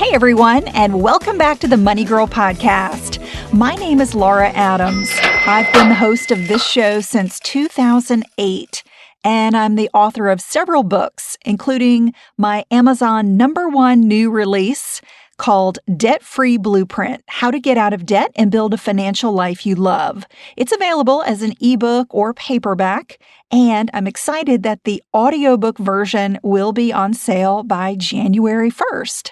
Hey everyone, and welcome back to the Money Girl podcast. My name is Laura Adams. I've been the host of this show since 2008, and I'm the author of several books, including my Amazon #1 new release called Debt-Free Blueprint: How to Get Out of Debt and Build a Financial Life You Love. It's available as an ebook or paperback, and I'm excited that the audiobook version will be on sale by January 1st.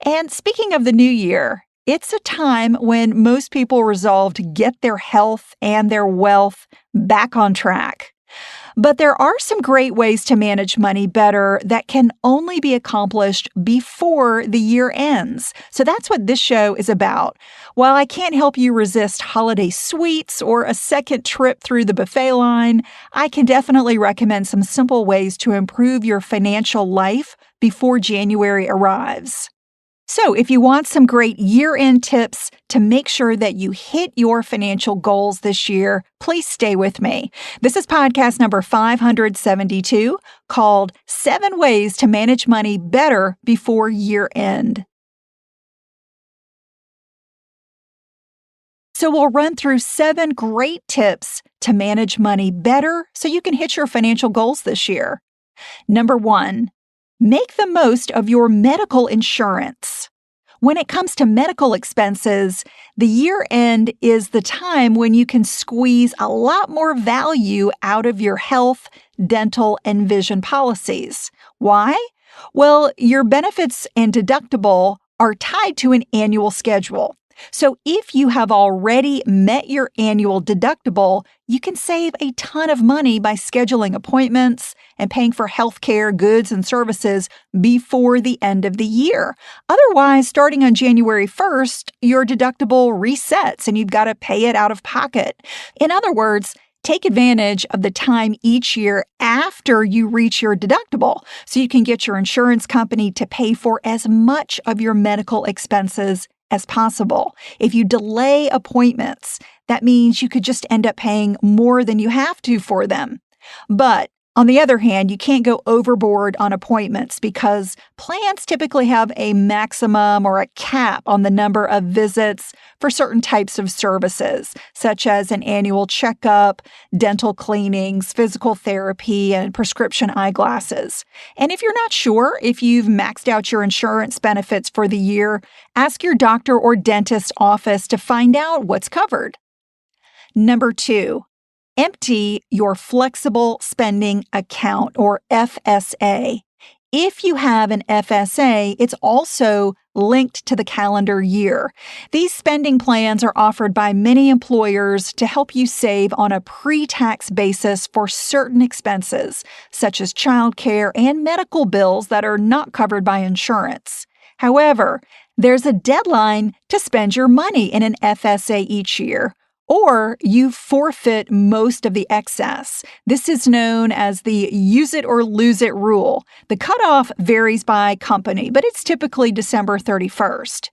And speaking of the new year, it's a time when most people resolve to get their health and their wealth back on track. But there are some great ways to manage money better that can only be accomplished before the year ends. So that's what this show is about. While I can't help you resist holiday sweets or a second trip through the buffet line, I can definitely recommend some simple ways to improve your financial life before January arrives. So if you want some great year-end tips to make sure that you hit your financial goals this year, please stay with me. This is podcast number 572, called 7 Ways to Manage Money Better Before Year-End. So we'll run through 7 great tips to manage money better so you can hit your financial goals this year. Number 1. Make the most of your medical insurance. When it comes to medical expenses, the year end is the time when you can squeeze a lot more value out of your health, dental, and vision policies. Why? Well, your benefits and deductible are tied to an annual schedule. So if you have already met your annual deductible, you can save a ton of money by scheduling appointments and paying for healthcare goods and services before the end of the year. Otherwise, starting on January 1st, your deductible resets and you've got to pay it out of pocket. In other words, take advantage of the time each year after you reach your deductible so you can get your insurance company to pay for as much of your medical expenses as possible. If you delay appointments, that means you could just end up paying more than you have to for them. But on the other hand, you can't go overboard on appointments because plans typically have a maximum or a cap on the number of visits for certain types of services, such as an annual checkup, dental cleanings, physical therapy, and prescription eyeglasses. And if you're not sure if you've maxed out your insurance benefits for the year, ask your doctor or dentist office to find out what's covered. Number 2. Empty your flexible spending account, or FSA. If you have an FSA, it's also linked to the calendar year. These spending plans are offered by many employers to help you save on a pre-tax basis for certain expenses, such as childcare and medical bills that are not covered by insurance. However, there's a deadline to spend your money in an FSA each year, or you forfeit most of the excess. This is known as the use it or lose it rule. The cutoff varies by company, but it's typically December 31st.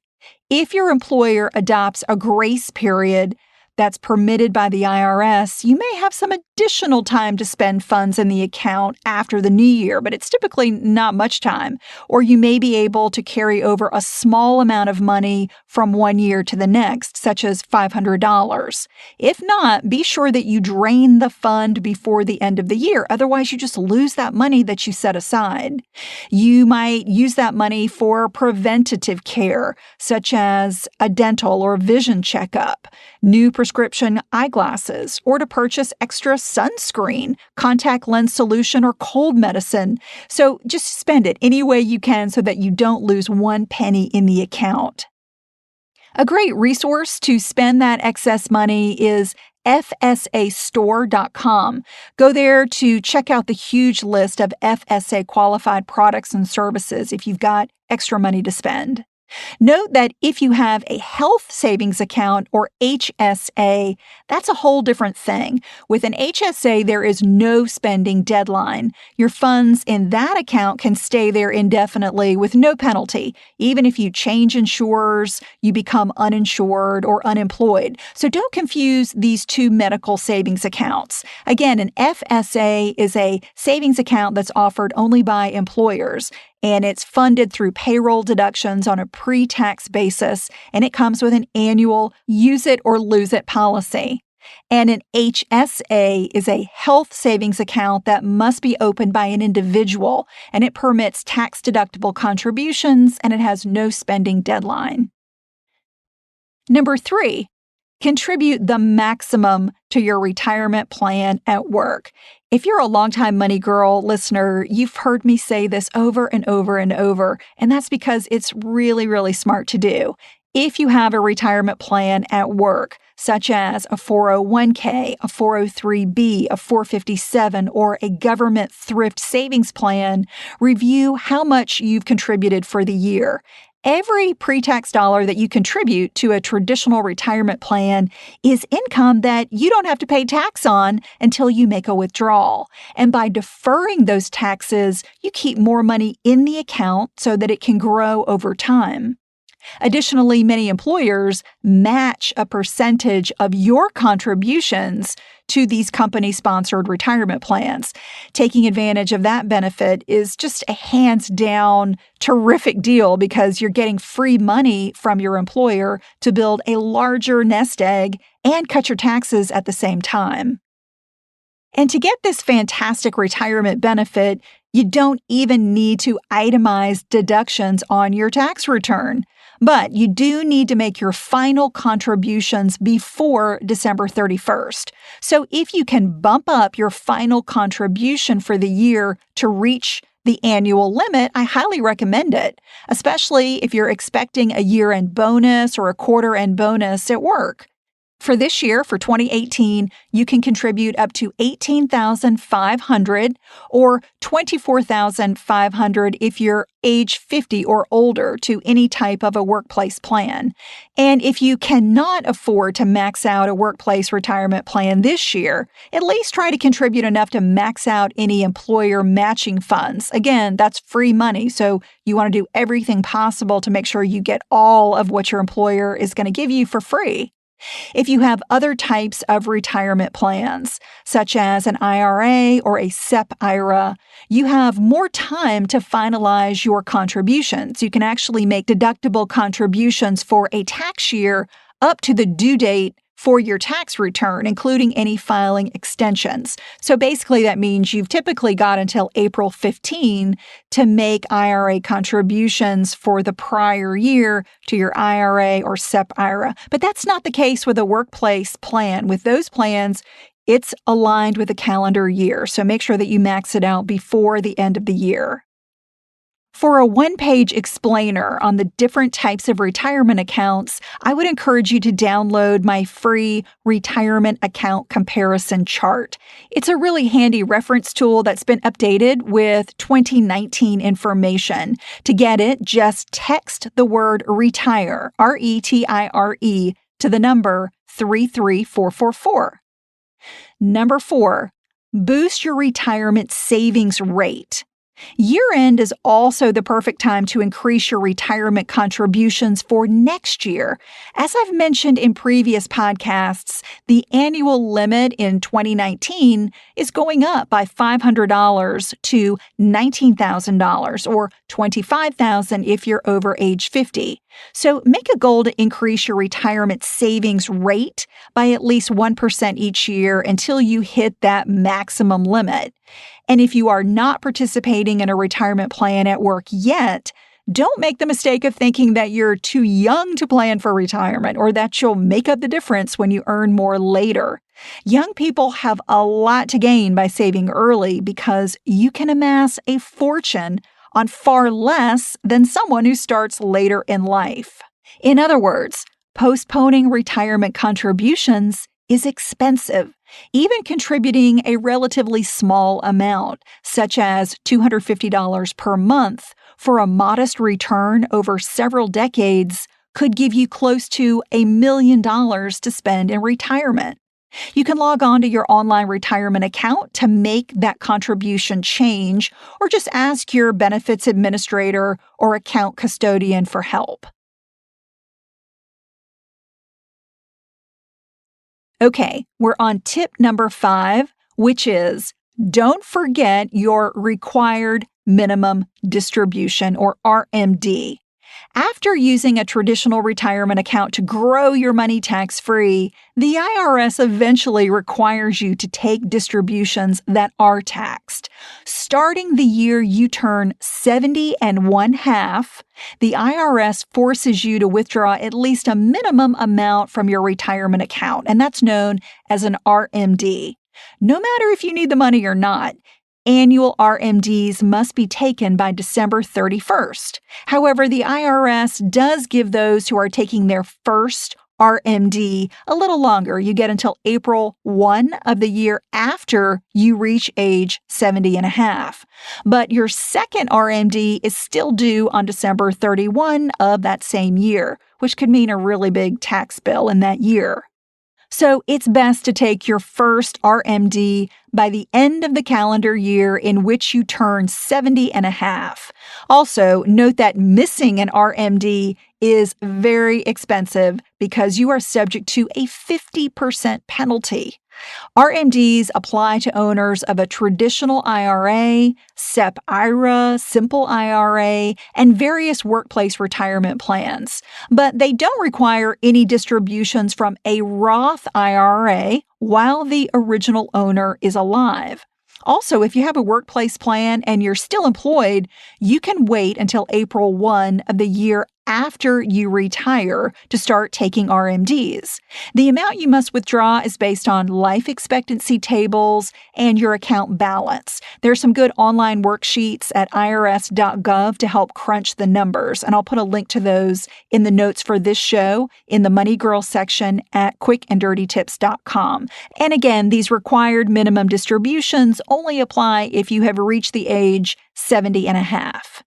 If your employer adopts a grace period that's permitted by the IRS, you may have some additional time to spend funds in the account after the new year, but it's typically not much time. Or you may be able to carry over a small amount of money from one year to the next, such as $500. If not, be sure that you drain the fund before the end of the year. Otherwise, you just lose that money that you set aside. You might use that money for preventative care, such as a dental or vision checkup, new prescription eyeglasses, or to purchase extra sunscreen, contact lens solution, or cold medicine. So just spend it any way you can so that you don't lose one penny in the account. A great resource to spend that excess money is FSAstore.com. Go there to check out the huge list of FSA qualified products and services if you've got extra money to spend. Note that if you have a health savings account, or HSA, that's a whole different thing. With an HSA, there is no spending deadline. Your funds in that account can stay there indefinitely with no penalty. Even if you change insurers, you become uninsured or unemployed. So don't confuse these two medical savings accounts. Again, an FSA is a savings account that's offered only by employers. and it's funded through payroll deductions on a pre-tax basis, and it comes with an annual use it or lose it policy. And an HSA is a health savings account that must be opened by an individual, and it permits tax-deductible contributions, and it has no spending deadline. Number 3, contribute the maximum to your retirement plan at work. If you're a longtime Money Girl listener, you've heard me say this over and over and over, and that's because it's really, really smart to do. If you have a retirement plan at work, such as a 401k, a 403b, a 457, or a government thrift savings plan, review how much you've contributed for the year. Every pre-tax dollar that you contribute to a traditional retirement plan is income that you don't have to pay tax on until you make a withdrawal. And by deferring those taxes, you keep more money in the account so that it can grow over time. Additionally, many employers match a percentage of your contributions to these company-sponsored retirement plans. Taking advantage of that benefit is just a hands-down terrific deal because you're getting free money from your employer to build a larger nest egg and cut your taxes at the same time. And to get this fantastic retirement benefit, you don't even need to itemize deductions on your tax return. But you do need to make your final contributions before December 31st. So if you can bump up your final contribution for the year to reach the annual limit, I highly recommend it, especially if you're expecting a year-end bonus or a quarter-end bonus at work. For this year, for 2018, you can contribute up to $18,500 or $24,500 if you're age 50 or older to any type of a workplace plan. And if you cannot afford to max out a workplace retirement plan this year, at least try to contribute enough to max out any employer matching funds. Again, that's free money, so you want to do everything possible to make sure you get all of what your employer is going to give you for free. If you have other types of retirement plans, such as an IRA or a SEP IRA, you have more time to finalize your contributions. You can actually make deductible contributions for a tax year up to the due date for your tax return, including any filing extensions. So basically, that means you've typically got until April 15 to make IRA contributions for the prior year to your IRA or SEP IRA. But that's not the case with a workplace plan. With those plans, it's aligned with a calendar year. So make sure that you max it out before the end of the year. For a one-page explainer on the different types of retirement accounts, I would encourage you to download my free retirement account comparison chart. It's a really handy reference tool that's been updated with 2019 information. To get it, just text the word RETIRE, RETIRE, to the number 33444. Number 4, boost your retirement savings rate. Year-end is also the perfect time to increase your retirement contributions for next year. As I've mentioned in previous podcasts, the annual limit in 2019 is going up by $500 to $19,000 or $25,000 if you're over age 50. So make a goal to increase your retirement savings rate by at least 1% each year until you hit that maximum limit. And if you are not participating in a retirement plan at work yet, don't make the mistake of thinking that you're too young to plan for retirement or that you'll make up the difference when you earn more later. Young people have a lot to gain by saving early because you can amass a fortune on far less than someone who starts later in life. In other words, postponing retirement contributions is expensive. Even contributing a relatively small amount, such as $250 per month, for a modest return over several decades could give you close to $1 million to spend in retirement. You can log on to your online retirement account to make that contribution change, or just ask your benefits administrator or account custodian for help. Okay, we're on tip number 5, which is don't forget your required minimum distribution, or RMD. After using a traditional retirement account to grow your money tax-free, the IRS eventually requires you to take distributions that are taxed. Starting the year you turn 70 and 1/2, the IRS forces you to withdraw at least a minimum amount from your retirement account, and that's known as an RMD. No matter if you need the money or not, annual RMDs must be taken by December 31st. However, the IRS does give those who are taking their first RMD a little longer. You get until April 1 of the year after you reach age 70 and a half. But your second RMD is still due on December 31 of that same year, which could mean a really big tax bill in that year. So it's best to take your first RMD by the end of the calendar year in which you turn 70 and a half. Also, note that missing an RMD is very expensive because you are subject to a 50% penalty. RMDs apply to owners of a traditional IRA, SEP IRA, Simple IRA, and various workplace retirement plans. But they don't require any distributions from a Roth IRA while the original owner is alive. Also, if you have a workplace plan and you're still employed, you can wait until April 1 of the year after you retire to start taking RMDs. The amount you must withdraw is based on life expectancy tables and your account balance. There are some good online worksheets at irs.gov to help crunch the numbers, and I'll put a link to those in the notes for this show in the Money Girl section at quickanddirtytips.com. And again, these required minimum distributions only apply if you have reached the age 70 and a half.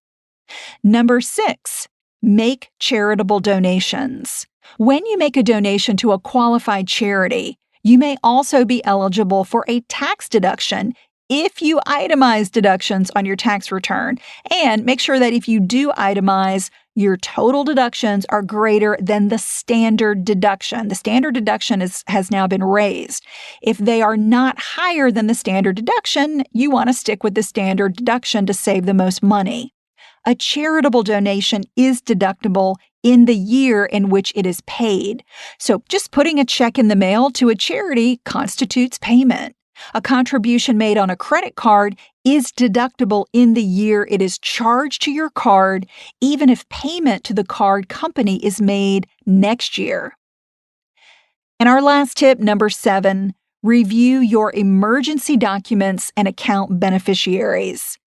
Number 6. Make charitable donations. When you make a donation to a qualified charity, you may also be eligible for a tax deduction if you itemize deductions on your tax return. And make sure that if you do itemize, your total deductions are greater than the standard deduction. The standard deduction has now been raised. If they are not higher than the standard deduction, you want to stick with the standard deduction to save the most money. A charitable donation is deductible in the year in which it is paid. So just putting a check in the mail to a charity constitutes payment. A contribution made on a credit card is deductible in the year it is charged to your card, even if payment to the card company is made next year. And our last tip, number 7, review your emergency documents and account beneficiaries.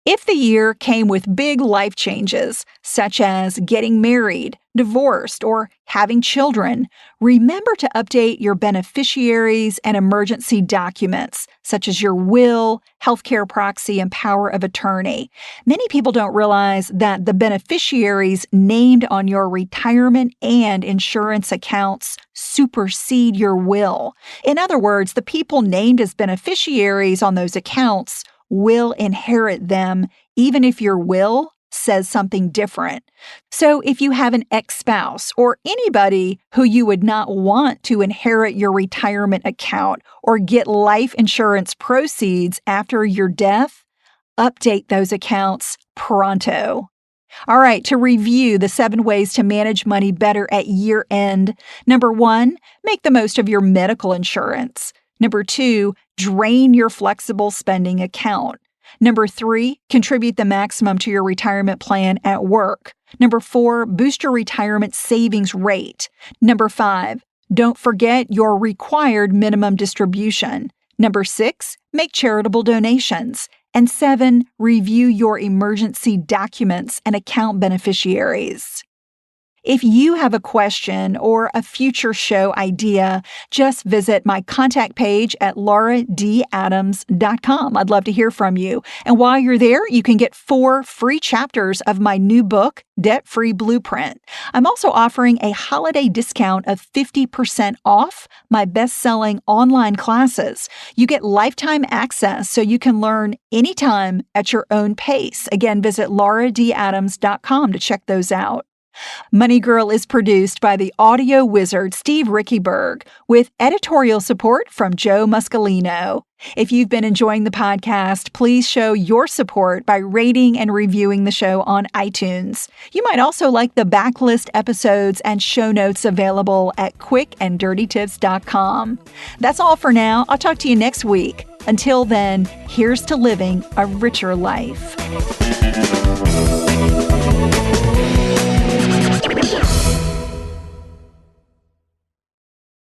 If the year came with big life changes, such as getting married, divorced, or having children, remember to update your beneficiaries and emergency documents, such as your will, healthcare proxy, and power of attorney. Many people don't realize that the beneficiaries named on your retirement and insurance accounts supersede your will. In other words, the people named as beneficiaries on those accounts will inherit them, even if your will says something different. So if you have an ex-spouse or anybody who you would not want to inherit your retirement account or get life insurance proceeds after your death, update those accounts pronto. All right, to review the 7 ways to manage money better at year end. Number 1, make the most of your medical insurance. Number 2, drain your flexible spending account. Number 3, contribute the maximum to your retirement plan at work. Number 4, boost your retirement savings rate. Number 5, don't forget your required minimum distribution. Number 6, make charitable donations. And 7, review your emergency documents and account beneficiaries. If you have a question or a future show idea, just visit my contact page at lauradadams.com. I'd love to hear from you. And while you're there, you can get 4 free chapters of my new book, Debt Free Blueprint. I'm also offering a holiday discount of 50% off my best-selling online classes. You get lifetime access so you can learn anytime at your own pace. Again, visit lauradadams.com to check those out. Money Girl is produced by the audio wizard Steve Rickyberg with editorial support from Joe Muscolino. If you've been enjoying the podcast, please show your support by rating and reviewing the show on iTunes. You might also like the backlist episodes and show notes available at quickanddirtytips.com. That's all for now. I'll talk to you next week. Until then, here's to living a richer life.